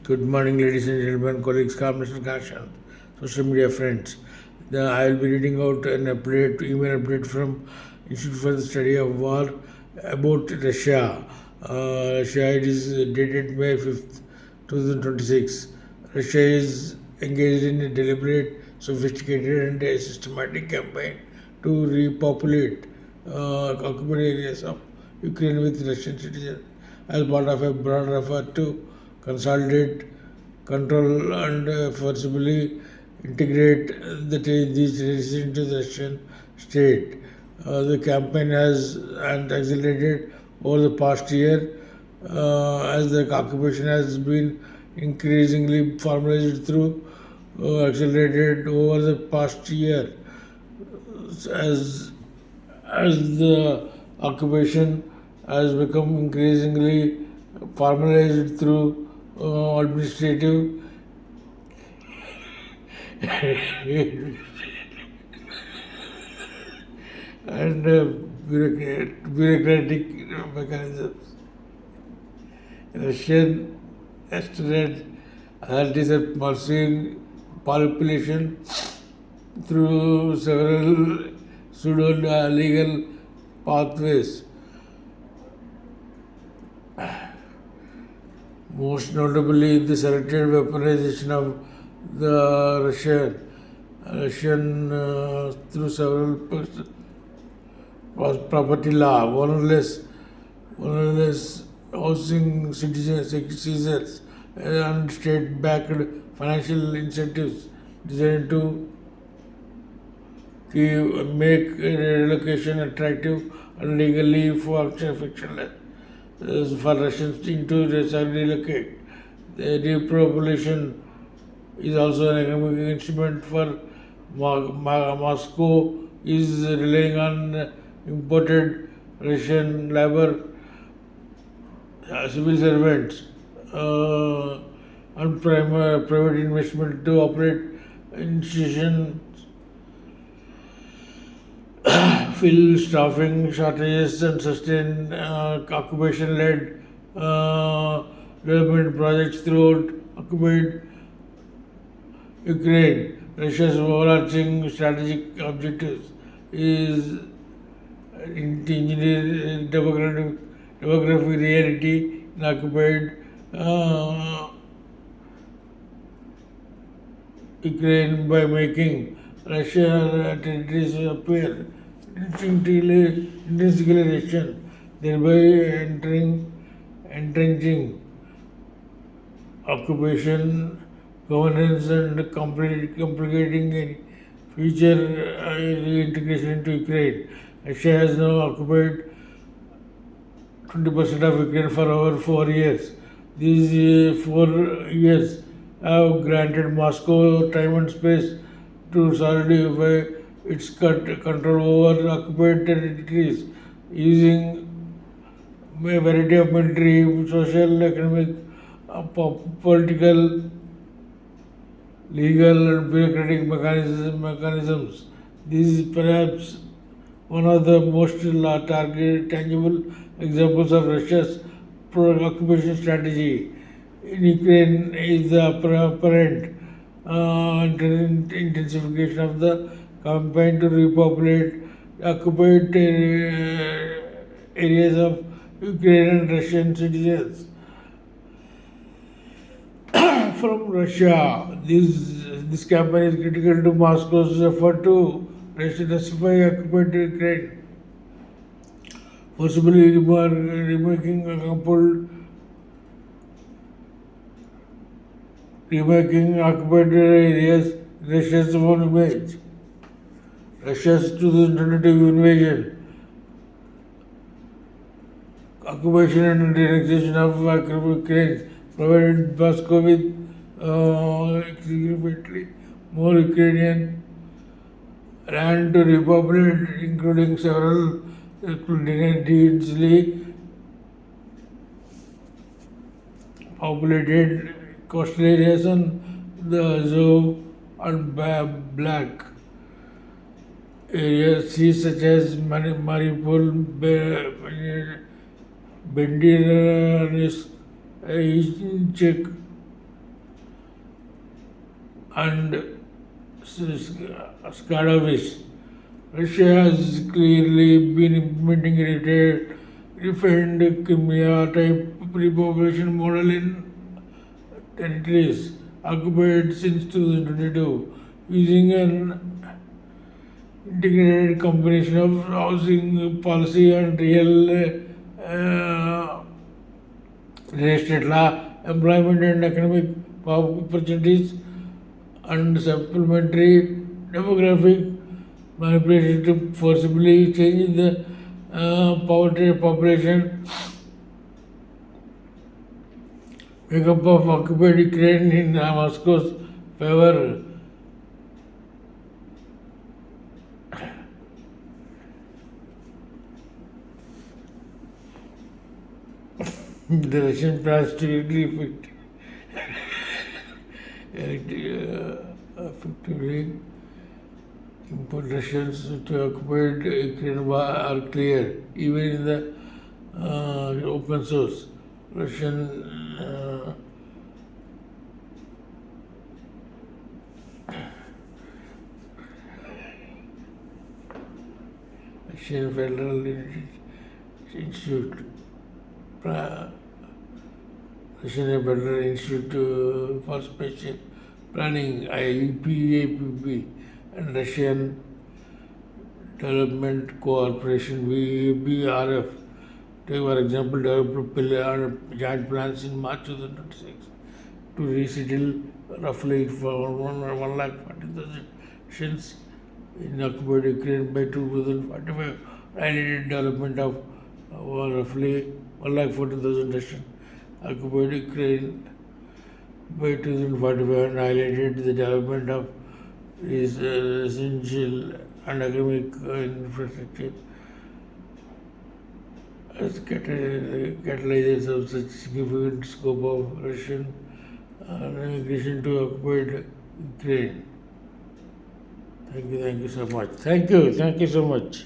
Good morning, ladies and gentlemen, colleagues, Mr. Kashan, social media friends. I will be reading out an email update from Institute for the Study of War about Russia. Russia, it is dated May 5th, 2026. Russia is engaged in a deliberate, sophisticated, and a systematic campaign to repopulate occupied areas of Ukraine with Russian citizens as part of a broader effort to consolidate, control, and forcibly integrate these territories into the Russian state. The campaign has and accelerated over the past year as the occupation has been increasingly formalized through accelerated over the past year as as the occupation has become increasingly formalized through administrative and bureaucratic mechanisms. Russian estimate authorities are pursuing population through several pseudo legal pathways. Most notably, the selected weaponization of the Russian through several property law, ownerless housing seizures, and state-backed financial incentives designed to make relocation attractive and legally frictionless for Russians into relocate. The repopulation is also an economic instrument for Moscow is relying on imported Russian labor, civil servants, and private investment to operate institutions, fill staffing shortages, and sustain occupation-led development projects throughout occupied Ukraine. Russia's overarching strategic objectives is engineer demographic reality in occupied Ukraine by making Russian territories appear intrinsically Russian, thereby entrenching occupation, governance, and complicating any future reintegration into Ukraine. Russia has now occupied 20% of Ukraine for over 4 years. These 4 years have granted Moscow time and space to solidify its control over occupied territories using a variety of military, social, economic, political, legal, and bureaucratic mechanisms. This is perhaps one of the most tangible examples of Russia's occupation strategy. In Ukraine is the apparent intensification of the campaign to repopulate occupied areas of Ukrainian and Russian citizens from Russia. This campaign is critical to Moscow's effort to Russify occupied Ukraine, forcibly remaking occupied areas Russia's own image. Russia's 2022 invasion, occupation and annexation of Ukraine provided Moscow with significantly more Ukrainian land to repopulate, including several densely populated coastal areas on the Azov and Black areas, seas such as Mariupol, Bendiransk, Izhchik, and Skadovich. Russia has clearly been implementing a refined Crimea type pre-population model in territories occupied since 2022 using an integrated combination of housing policy and real estate law, employment and economic opportunities, and supplementary demographic manipulation to forcibly change the poverty population makeup of occupied Ukraine in Moscow's favor. The Russian plans to effectively import Russians to occupied Ukraine are clear, even in the open source. Russian Federal Institute, Russian Federal Institute for Spatial Planning, IPAPP, and Russian Development Cooperation, VBRF, take for example, developed joint plans in March 2026 to resettle roughly for 140,000 Russians in occupied Ukraine by 2045, highlighted development of roughly 140,000 Russians occupied Ukraine by 2045 and highlighted the development of essential and economic infrastructure as catalyzers of such significant scope of Russian immigration to occupied Ukraine. Thank you so much. Thank you so much.